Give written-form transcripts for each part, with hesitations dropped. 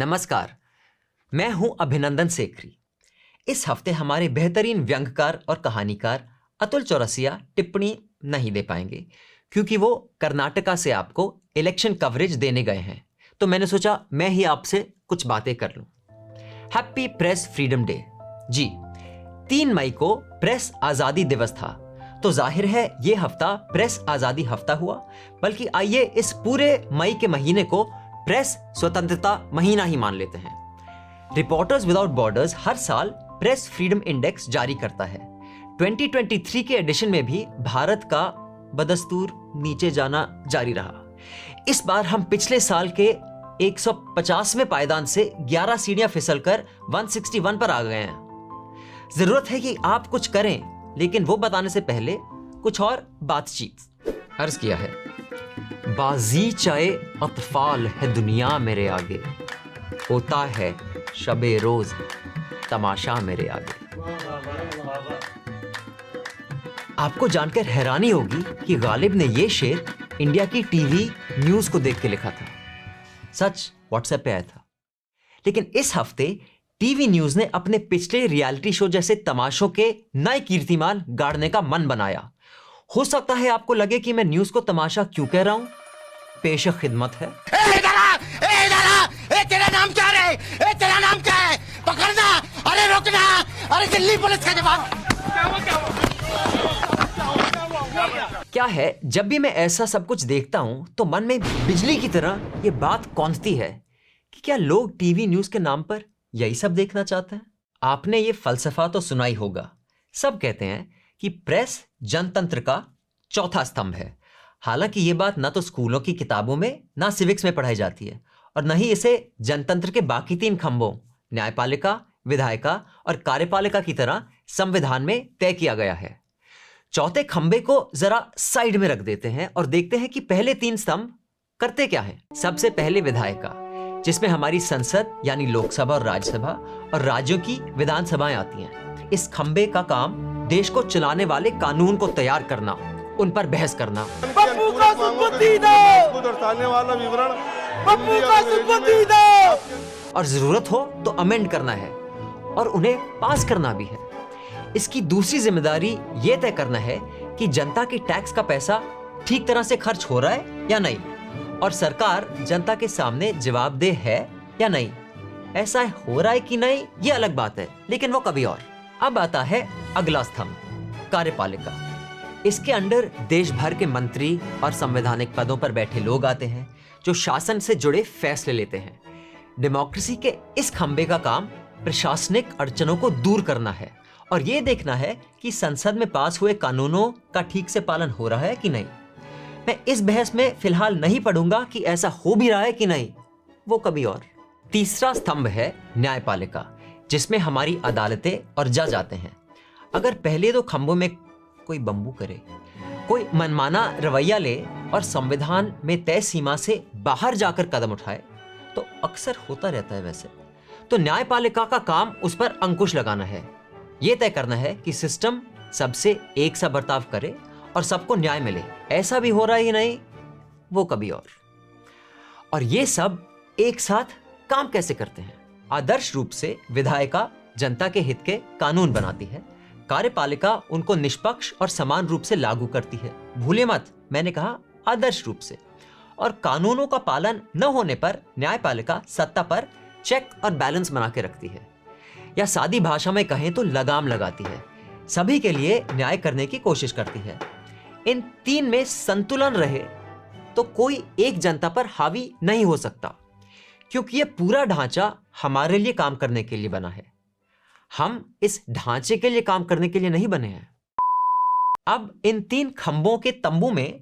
नमस्कार, मैं हूं अभिनंदन सेखरी। इस हफ्ते हमारे बेहतरीन व्यंग्यकार और कहानीकार अतुल चौरसिया टिप्पणी नहीं दे पाएंगे क्योंकि वो कर्नाटका से आपको इलेक्शन कवरेज देने गए हैं। तो मैंने सोचा मैं ही आपसे कुछ बातें कर लूं। Happy press freedom day. जी, 3 मई को प्रेस आजादी दिवस था, तो जाहिर है ये हफ्ता प्रेस आजादी हफ्ता हुआ। बल्कि आइए इस पूरे मई के महीने को प्रेस स्वतंत्रता महीना ही मान लेते हैं। रिपोर्टर्स विदाउट बॉर्डर्स हर साल प्रेस फ्रीडम इंडेक्स जारी करता है। 2023 के एडिशन में भी भारत का बदस्तूर नीचे जाना जारी रहा। इस बार हम पिछले साल के 150वें पायदान से 11 सीढ़ियां फिसलकर 161 पर आ गए हैं। जरूरत है कि आप कुछ करें, लेकिन वो बताने से पहले कुछ और बातचीत। अर्ज किया है, बाजी चाहे अतफाल है दुनिया मेरे आगे, होता है शबे रोज तमाशा मेरे आगे। आपको जानकर हैरानी होगी कि गालिब ने यह शेर इंडिया की टीवी न्यूज को देख के लिखा था। सच, व्हाट्सएप पे आया था। लेकिन इस हफ्ते टीवी न्यूज ने अपने पिछले रियलिटी शो जैसे तमाशों के नए कीर्तिमान गाड़ने का मन बनाया। हो सकता है आपको लगे कि मैं न्यूज को तमाशा क्यों कह रहा हूं। पेश खिदमत है। तेरा नाम क्या है? तेरा नाम क्या है? पकड़ना, अरे रोकना, अरे दिल्ली पुलिस का जवाब। क्या है, जब भी मैं ऐसा सब कुछ देखता हूं तो मन में बिजली की तरह ये बात कौंधती है कि क्या लोग टीवी न्यूज के नाम पर यही सब देखना चाहते हैं। आपने ये फलसफा तो सुना ही होगा। सब कहते हैं कि प्रेस जनतंत्र का चौथा स्तंभ है। हालांकि ये बात ना तो स्कूलों की किताबों में ना सिविक्स में पढ़ाई जाती है, और न ही इसे जनतंत्र के बाकी 3 खंभों न्यायपालिका, विधायिका और कार्यपालिका की तरह संविधान में तय किया गया है। चौथे खंभे को जरा साइड में रख देते हैं और देखते हैं कि पहले 3 स्तंभ करते क्या है। सबसे पहले विधायिका, जिसमें हमारी संसद यानी लोकसभा और राज्यसभा और राज्यों की विधानसभाएं आती हैं। इस खंभे का काम देश को चलाने वाले कानून को तैयार करना, उन पर बहस करना, पप्पू का संपत्ति दो, दर्शाने वाला विवरण, पप्पू का संपत्ति दो, और जरूरत हो तो अमेंड करना है और उन्हें पास करना भी है। इसकी दूसरी जिम्मेदारी यह तय करना है कि जनता के टैक्स का पैसा ठीक तरह से खर्च हो रहा है या नहीं, और सरकार जनता के सामने जवाबदेह है या नहीं। ऐसा हो रहा है कि नहीं, यह अलग बात है, लेकिन वो कभी और। अब आता है अगला स्तंभ, कार्यपालिका। इसके अंडर देश भर के मंत्री और संवैधानिक पदों पर बैठे लोग आते हैं जो शासन से जुड़े फैसले लेते हैं। डेमोक्रेसी के इस खंभे का काम प्रशासनिक अड़चनों को दूर करना है और यह देखना है कि संसद में पास हुए कानूनों का ठीक से पालन हो रहा है कि नहीं। मैं इस बहस में फिलहाल नहीं पढ़ूंगा कि ऐसा हो भी रहा है कि नहीं, वो कभी और। तीसरा स्तंभ है न्यायपालिका, जिसमें हमारी अदालतें और जज आते हैं। अगर पहले 2 खंभों में कोई बंबू करे, कोई मनमाना रवैया ले और संविधान में तय सीमा से बाहर जाकर कदम उठाए, तो अक्सर होता रहता है वैसे, तो न्यायपालिका का काम उस पर अंकुश लगाना है। यह तय करना है कि सिस्टम सबसे एक सा बर्ताव करे और सबको न्याय मिले। ऐसा भी हो रहा है या नहीं, वो कभी और ये सब एक साथ काम कैसे करते हैं। आदर्श रूप से विधायिका जनता के हित के कानून बनाती है, कार्यपालिका उनको निष्पक्ष और समान रूप से लागू करती है। भूले मत, मैंने कहा आदर्श रूप से। और कानूनों का पालन न होने पर न्यायपालिका सत्ता पर चेक और बैलेंस बना के रखती है, या सादी भाषा में कहें तो लगाम लगाती है। सभी के लिए न्याय करने की कोशिश करती है। इन 3 में संतुलन रहे तो कोई एक जनता पर हावी नहीं हो सकता, क्योंकि यह पूरा ढांचा हमारे लिए काम करने के लिए बना है। हम इस ढांचे के लिए काम करने के लिए नहीं बने हैं। अब इन 3 खंभों के तंबू में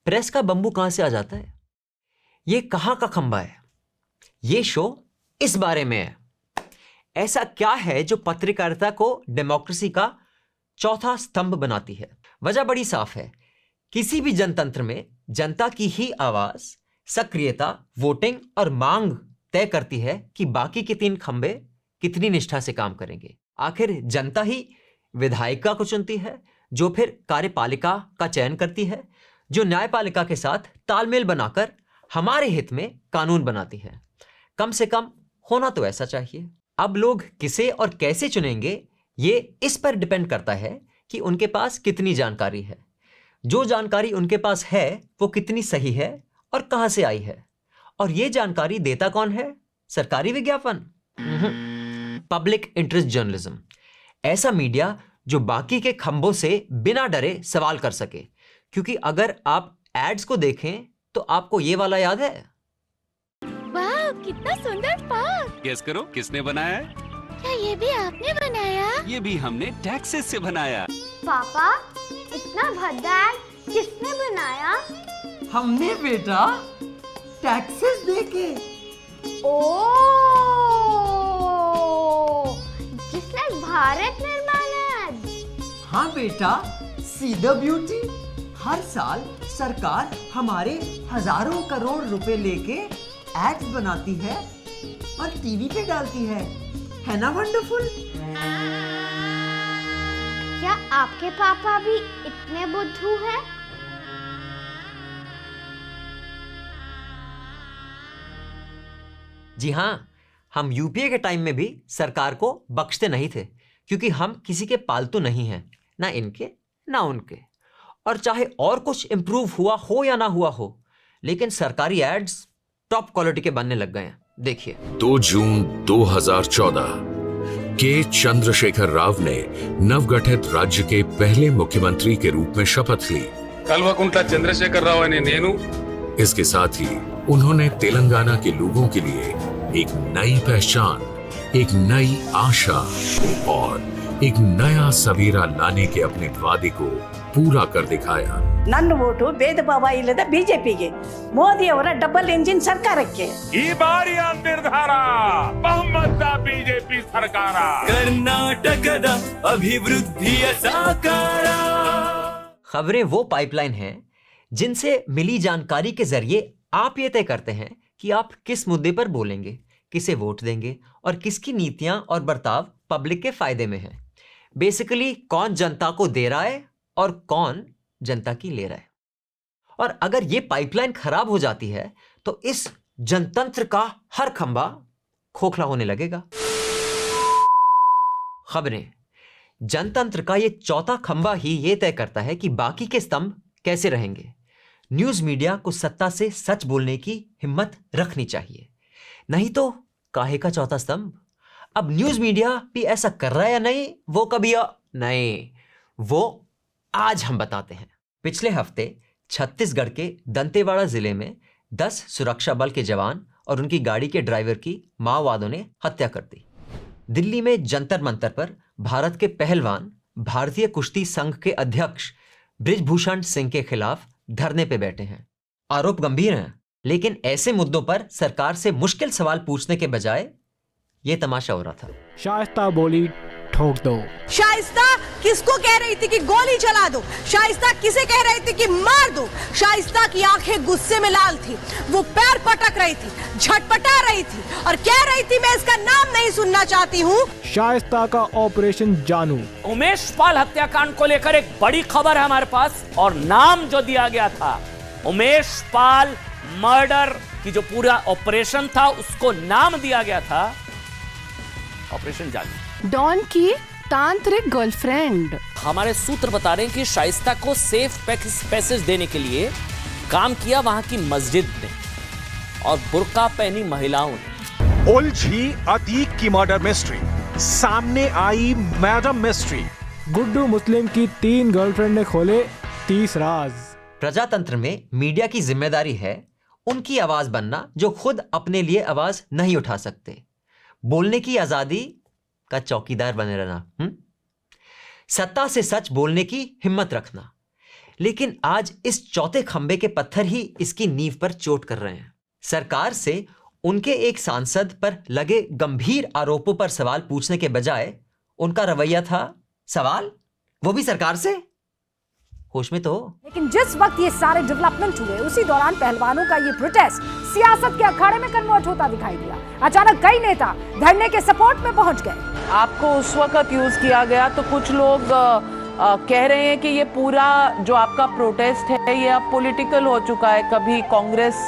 प्रेस का बंबू कहां से आ जाता है? यह कहां का खंभा है? यह शो इस बारे में है। ऐसा क्या है जो पत्रकारिता को डेमोक्रेसी का चौथा स्तंभ बनाती है? वजह बड़ी साफ है। किसी भी जनतंत्र में जनता की ही आवाज, सक्रियता, वोटिंग और मांग तय करती है कि बाकी के 3 खंभे कितनी निष्ठा से काम करेंगे। आखिर जनता ही विधायिका को चुनती है, जो फिर कार्यपालिका का चयन करती है, जो न्यायपालिका के साथ तालमेल बनाकर हमारे हित में कानून बनाती है। कम से कम होना तो ऐसा चाहिए। अब लोग किसे और कैसे चुनेंगे ये इस पर डिपेंड करता है कि उनके पास कितनी जानकारी है। जो जानकारी उनके पास है वो कितनी सही है और कहां से आई है। और ये जानकारी देता कौन है? सरकारी विज्ञापन? पब्लिक इंटरेस्ट जर्नलिज्म, ऐसा मीडिया जो बाकी के खंभों से बिना डरे सवाल कर सके। क्योंकि अगर आप एड्स को देखें तो आपको ये वाला याद है? वाह, कितना सुंदर पार्क। गेस करो किसने बनाया है? क्या ये भी आपने बनाया? ये भी हमने टैक्सेस से बनाया। पापा, इतना भद्दा एड किसने बनाया? हमने बेटा, टैक्सेस देके। ओह, जिसने भारत निर्माण एड। हाँ बेटा, सी द ब्यूटी। हर साल सरकार हमारे हजारों करोड़ रुपए लेके एड्स बनाती है और टीवी पे डालती है ना वंडरफुल? क्या आपके पापा भी इतने बुद्धू हैं? जी हां, हम यूपीए के टाइम में भी सरकार को बख्शते नहीं थे, क्योंकि हम किसी के पालतू नहीं हैं, ना इनके ना उनके। और चाहे और कुछ इंप्रूव हुआ हो या ना हुआ हो, लेकिन सरकारी एड्स टॉप क्वालिटी के बनने लग गए हैं। देखिए, 2 जून 2014 के चंद्रशेखर राव ने नवगठित राज्य के पहले मुख्यमंत्री के रूप में शपथ ली। कल्वकुंट्ला चंद्रशेखर राव ने नेनु। इसके साथ ही उन्होंने तेलंगाना के लोगों के लिए एक नई पहचान, एक नई आशा और एक नया सवेरा लाने के अपने वादे को पूरा कर दिखाया। ನನ್ನ ವೋಟು ಭೇದ ಭಾವ ಇಲ್ಲದ ಬಿಜೆಪಿಗೆ, ಮೋದಿ ಅವರ ಡಬಲ್ ಎಂಜಿನ್ ಸರ್ಕಾರಕ್ಕೆ। ಈ ಬಾರಿಯ ನಿರ್ಧಾರ ಬಹುಮತ ಬಿಜೆಪಿ ಸರ್ಕಾರ, ಕರ್ನಾಟಕದ ಅಭಿವೃದ್ಧಿಯ ಸಾಕಾರ। खबरें वो पाइपलाइन हैं जिनसे मिली जानकारी के जरिए आप ये तय करते हैं कि आप किस मुद्दे पर बोलेंगे, किसे वोट देंगे और किसकी नीतियां और बर्ताव पब्लिक के फायदे में है। बेसिकली कौन जनता को दे रहा है और कौन जनता की ले रहा है। और अगर ये पाइपलाइन खराब हो जाती है तो इस जनतंत्र का हर खंभा खोखला होने लगेगा। खबरें, जनतंत्र का ये चौथा खंभा ही ये तय करता है कि बाकी के स्तंभ कैसे रहेंगे। न्यूज मीडिया को सत्ता से सच बोलने की हिम्मत रखनी चाहिए, नहीं तो काहे का चौथा स्तंभ। अब न्यूज मीडिया भी ऐसा कर रहा है या नहीं, वो कभी नहीं, वो आज हम बताते हैं। पिछले हफ्ते छत्तीसगढ़ के दंतेवाड़ा जिले में 10 सुरक्षा बल के जवान और उनकी गाड़ी के ड्राइवर की माओवादियों ने हत्या कर दी। दिल्ली में जंतर मंतर पर भारत के पहलवान भारतीय कुश्ती संघ के अध्यक्ष बृजभूषण सिंह के खिलाफ धरने पे बैठे हैं। आरोप गंभीर हैं, लेकिन ऐसे मुद्दों पर सरकार से मुश्किल सवाल पूछने के बजाय ये तमाशा हो रहा था। शाइस्ता बोली ठोक दो। शाइस्ता किसको कह रही थी कि गोली चला दो? शाइस्ता किसे कह रही थी कि मार दो? शाइस्ता की आंखें गुस्से में लाल थी, वो पैर पटक रही थी, झटपटा रही थी और कह रही थी मैं इसका नाम नहीं सुनना चाहती हूँ। शाइस्ता का ऑपरेशन जानू। उमेश पाल हत्याकांड को लेकर एक बड़ी खबर है हमारे पास और नाम जो दिया गया था उमेश पाल मर्डर की, जो पूरा ऑपरेशन था उसको नाम दिया गया था ऑपरेशन जानू। डॉन की तांत्रिक गर्लफ्रेंड। हमारे सूत्र बता रहे हैं कि शाइस्ता को सेफ पैसेज देने के लिए काम किया वहां की मस्जिद ने और बुर्का पहनी महिलाओं ने। उलझी अतीक की मर्डर मिस्ट्री, सामने आई मैडम मिस्ट्री। गुड्डू मुस्लिम की 3 गर्लफ्रेंड ने खोले 30 राज। प्रजातंत्र में मीडिया की जिम्मेदारी है उनकी आवाज बनना जो खुद अपने लिए आवाज नहीं उठा सकते, बोलने की आजादी का चौकीदार बने रहना, सत्ता से सच बोलने की हिम्मत रखना। लेकिन आज इस चौथे खंबे के पत्थर ही इसकी नींव पर चोट कर रहे हैं। सरकार से उनके एक सांसद पर लगे गंभीर आरोपों पर सवाल पूछने के बजाय उनका रवैया था सवाल, वो भी सरकार से। होश में तो। लेकिन जिस वक्त ये सारे डेवलपमेंट हुए उसी दौरान पहलवानों का ये प्रोटेस्ट सियासत के अखाड़े में कन्वर्ट होता दिखाई दिया। अचानक कई नेता धरने के सपोर्ट में पहुंच गए। आपको उस वक्त यूज किया गया तो कुछ लोग कह रहे हैं कि ये पूरा जो आपका प्रोटेस्ट है ये अब पॉलिटिकल हो चुका है। कभी कांग्रेस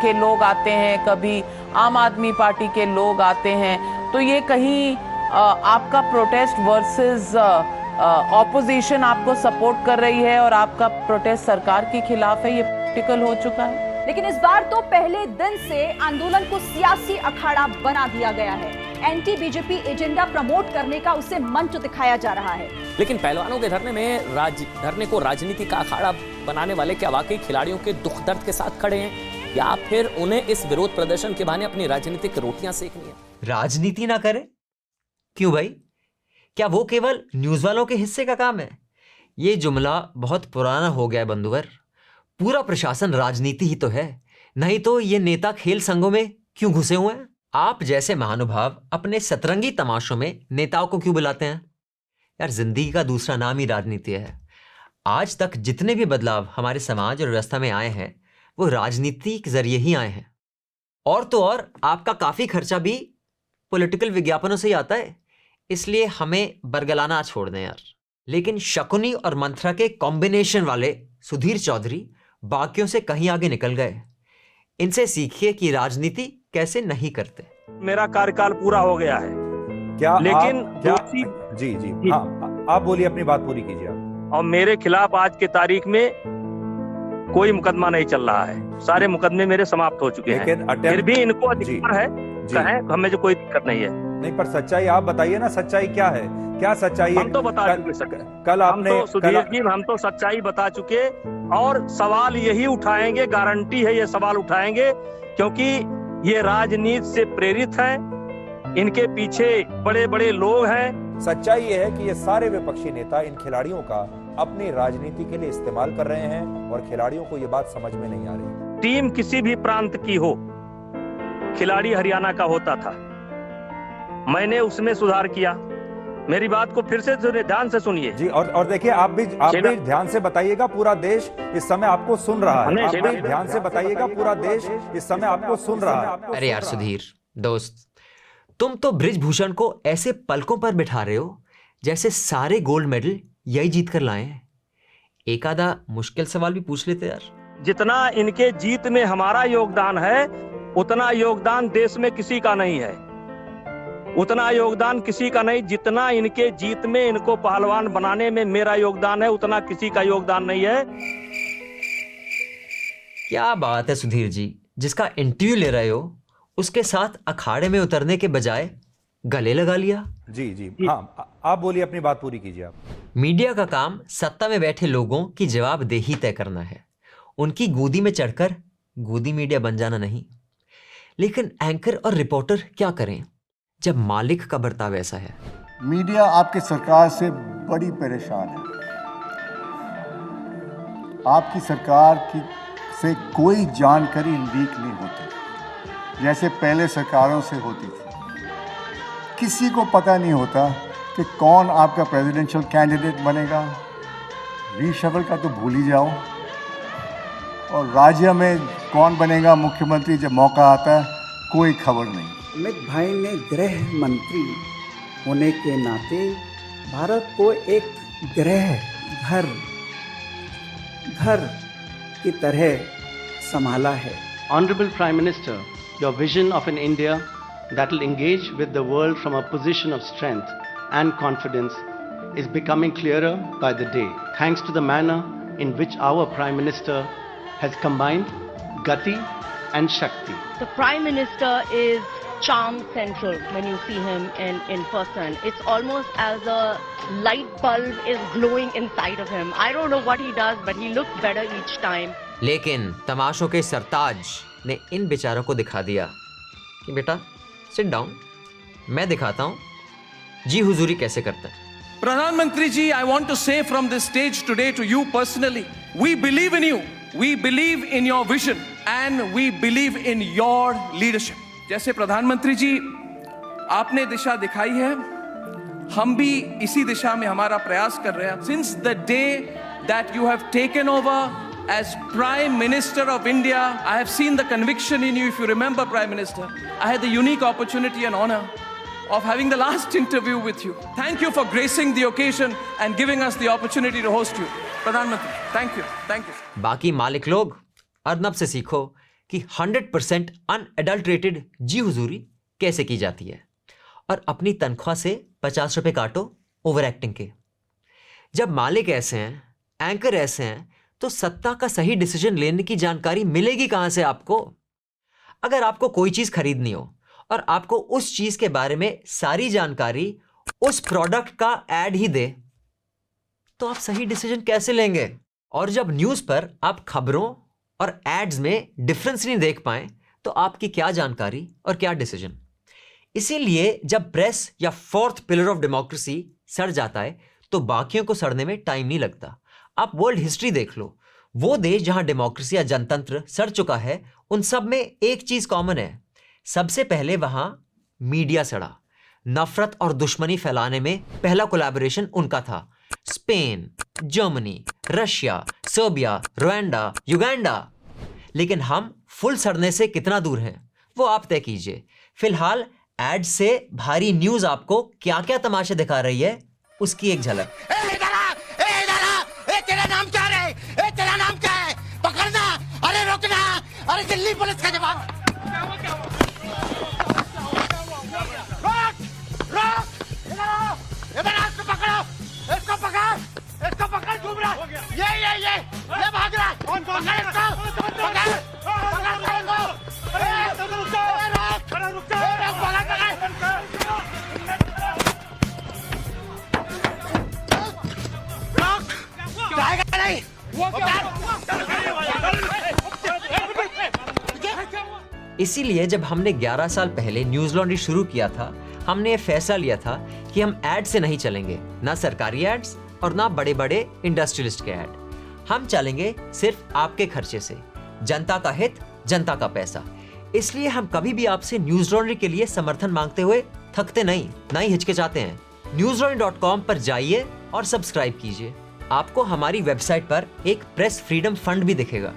के लोग आते हैं, कभी आम आदमी पार्टी के लोग आते हैं, तो ये कहीं आपका प्रोटेस्ट वर्सेस ऑपोजिशन आपको सपोर्ट कर रही है और आपका प्रोटेस्ट सरकार के खिलाफ है, ये पॉलिटिकल हो चुका है। लेकिन इस बार तो पहले दिन से आंदोलन को सियासी अखाड़ा बना दिया गया है। एंटी बीजेपी एजेंडा प्रमोट करने का उसे मंच दिखाया जा रहा है। लेकिन पहलवानों के धरने में धरने को राजनीति का अखाड़ा बनाने वाले क्या वाकई खिलाड़ियों के दुख दर्द के साथ खड़े हैं, या फिर उन्हें इस विरोध प्रदर्शन के बहाने अपनी राजनीतिक रोटियां सेकनी है? राजनीति ना करे? क्यों भाई? क्या वो केवल न्यूज वालों के हिस्से का काम है? ये जुमला बहुत पुराना हो गया है बंधुवर। पूरा प्रशासन राजनीति ही तो है, नहीं तो ये नेता खेल संघों में क्यों घुसे हुए हैं? आप जैसे महानुभाव अपने सतरंगी तमाशों में नेताओं को क्यों बुलाते हैं? यार, जिंदगी का दूसरा नाम ही राजनीति है। आज तक जितने भी बदलाव हमारे समाज और व्यवस्था में आए हैं वो राजनीति के जरिए ही आए हैं। और तो और आपका काफी खर्चा भी पॉलिटिकल विज्ञापनों से ही आता है, इसलिए हमें बरगलाना छोड़ दें यार। लेकिन शकुनी और मंत्रा के कॉम्बिनेशन वाले सुधीर चौधरी बाकियों से कहीं आगे निकल गए। इनसे सीखिए कि राजनीति कैसे नहीं करते। मेरा कार्यकाल पूरा हो गया है, क्या लेकिन जी हाँ, आप बोलिए, अपनी बात पूरी कीजिए आप। और मेरे खिलाफ आज के तारीख में कोई मुकदमा नहीं चल रहा है, सारे मुकदमे मेरे समाप्त हो चुके हैं। फिर भी इनको अधिकार है, कहें हमें जो कोई दिक्कत नहीं है। नहीं, पर सच्चाई आप बताइए ना, सच्चाई क्या है? क्या सच्चाई है? हम तो बता चुके कल आपने, सुधीर जी हम तो सच्चाई बता चुके, और सवाल यही उठाएंगे, गारंटी है ये सवाल उठाएंगे, क्योंकि ये राजनीति से प्रेरित है, इनके पीछे बड़े बड़े लोग हैं। सच्चाई ये है कि ये सारे विपक्षी नेता इन खिलाड़ियों का अपनी राजनीति के लिए इस्तेमाल कर रहे हैं और खिलाड़ियों को ये बात समझ में नहीं आ रही। टीम किसी भी प्रांत की हो, खिलाड़ी हरियाणा का होता था, मैंने उसमें सुधार किया। मेरी बात को फिर से ध्यान से सुनिए जी, और देखिए, आप भी ध्यान से बताइएगा, पूरा देश इस समय आपको सुन रहा है। आप भी ध्यान से बताइएगा, पूरा देश इस समय आपको सुन रहा है। अरे यार सुधीर दोस्त, तुम तो बृजभूषण को ऐसे पलकों पर बिठा रहे हो जैसे सारे गोल्ड मेडल यही जीत कर लाए हैं। एक आधा मुश्किल सवाल भी पूछ लेते यार। जितना इनके जीत में हमारा योगदान है, उतना योगदान देश में किसी का नहीं है, उतना योगदान किसी का नहीं। जितना इनके जीत में, इनको पहलवान बनाने में मेरा योगदान है, उतना किसी का योगदान नहीं है। क्या बात है सुधीर जी, जिसका इंटरव्यू ले रहे हो उसके साथ अखाड़े में उतरने के बजाय गले लगा लिया। जी हाँ, आप बोलिए, अपनी बात पूरी कीजिए आप। मीडिया का काम सत्ता में बैठे लोगों की जवाबदेही तय करना है, उनकी गोदी में चढ़कर गोदी मीडिया बन जाना नहीं। लेकिन एंकर और रिपोर्टर क्या करें जब मालिक का बर्ताव ऐसा है? मीडिया आपके सरकार से बड़ी परेशान है। आपकी सरकार की से कोई जानकारी लीक नहीं होती जैसे पहले सरकारों से होती थी। किसी को पता नहीं होता कि कौन आपका प्रेसिडेंशियल कैंडिडेट बनेगा। रीशफल का तो भूल ही जाओ, और राज्य में कौन बनेगा मुख्यमंत्री जब मौका आता है, कोई खबर नहीं। अमित भाई ने गृह मंत्री होने के नाते भारत को एक घर की तरह संभाला है। Honorable Prime Minister, your vision of an India that will engage with the world from a position of strength and confidence is becoming clearer by the day, thanks to the manner in which our Prime Minister has combined Gati and Shakti. The Prime Minister is charm central when you see him in person. It's almost as a light bulb is glowing inside of him. I don't know what he does, but he looks better each time. लेकिन तमाशों के सरताज ने इन बेचारों को दिखा दिया कि बेटा sit down, मैं दिखाता हूँ जी हुजूरी कैसे करते हैं। प्रधानमंत्री जी, I want to say from this stage today to you personally, we believe in you, we believe in your vision and we believe in your leadership. जैसे प्रधानमंत्री जी आपने दिशा दिखाई है, हम भी इसी दिशा में हमारा प्रयास कर रहे हैं। Since the day that you have taken over as Prime Minister of India, I have seen the conviction in you. If you remember, Prime Minister, I had the unique opportunity and honor of having the last interview with you. Thank you for gracing the occasion and giving us the opportunity to host you. Pradhan Mantri, thank you. Thank you. बाकी मालिक लोग अर्नब से सीखो कि 100% unadulterated जी हुजूरी कैसे की जाती है और अपनी तनख्वाह से 50 रुपए काटो ओवर एक्टिंग के। जब मालिक ऐसे हैं, एंकर ऐसे हैं, तो सत्ता का सही डिसीजन लेने की जानकारी मिलेगी कहां से आपको? अगर आपको कोई चीज खरीदनी हो और आपको उस चीज के बारे में सारी जानकारी उस प्रोडक्ट का एड ही दे, तो आप सही डिसीजन कैसे लेंगे? और जब न्यूज पर आप खबरों और एड्स में डिफरेंस नहीं देख पाए, तो आपकी क्या जानकारी और क्या डिसीजन? इसीलिए जब प्रेस या फोर्थ पिलर ऑफ डेमोक्रेसी सड़ जाता है, तो बाकियों को सड़ने में टाइम नहीं लगता। आप वर्ल्ड हिस्ट्री देख लो, वो देश जहां डेमोक्रेसी या जनतंत्र सड़ चुका है, उन सब में एक चीज कॉमन है। सबसे पहले वहां मीडिया सड़ा। नफरत और दुश्मनी फैलाने में पहला कोलैबोरेशन उनका था। Spain, Germany, Russia, Serbia, Rwanda, Uganda. लेकिन हम फुल सड़ने से कितना दूर हैं, वो आप तय कीजिए। फिलहाल एड से भारी न्यूज आपको क्या क्या तमाशे दिखा रही है, उसकी एक झलक। तेरा नाम क्या है? तेरा नाम क्या है? पकड़ना, अरे रोकना, अरे दिल्ली पुलिस का जवान। रोक, इधर इसको पकड़ो, इसको पकड़ घूम रहा, ये भाग रहा, पकड़ इसको, जाएगा नहीं। इसीलिए जब हमने 11 साल पहले न्यूज लॉन्ड्री शुरू किया था, हमने ये फैसला लिया था कि हम एड से नहीं चलेंगे, ना सरकारी एड्स और ना बड़े बड़े इंडस्ट्रियलिस्ट के एड। हम चलेंगे सिर्फ आपके खर्चे से, जनता का हित, जनता का पैसा। इसलिए हम कभी भी आपसे न्यूज लॉन्ड्री के लिए समर्थन मांगते हुए थकते नहीं, ना ही हिचकिचाते हैं। newslaundry.com पर जाइए और सब्सक्राइब कीजिए। आपको हमारी वेबसाइट पर एक प्रेस फ्रीडम फंड भी दिखेगा।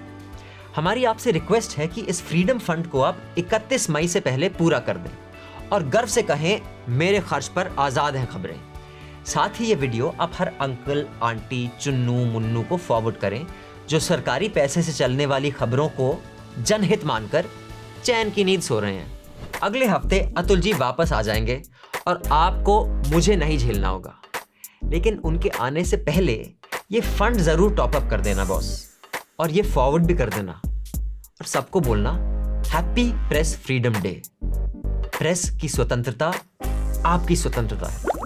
हमारी आपसे रिक्वेस्ट है कि इस फ्रीडम फंड को आप 31 मई से पहले पूरा कर दें और गर्व से कहें, मेरे खर्च पर आज़ाद हैं खबरें। साथ ही ये वीडियो आप हर अंकल, आंटी, चुन्नू, मुन्नू को फॉरवर्ड करें जो सरकारी पैसे से चलने वाली खबरों को जनहित मानकर चैन की नींद सो रहे हैं। अगले हफ्ते अतुल जी वापस आ जाएंगे और आपको मुझे नहीं झेलना होगा, लेकिन उनके आने से पहले ये फंड जरूर टॉप अप कर देना बॉस, और ये फॉरवर्ड भी कर देना और सबको बोलना happy press freedom day. Press की स्वतंत्रता आपकी स्वतंत्रता है।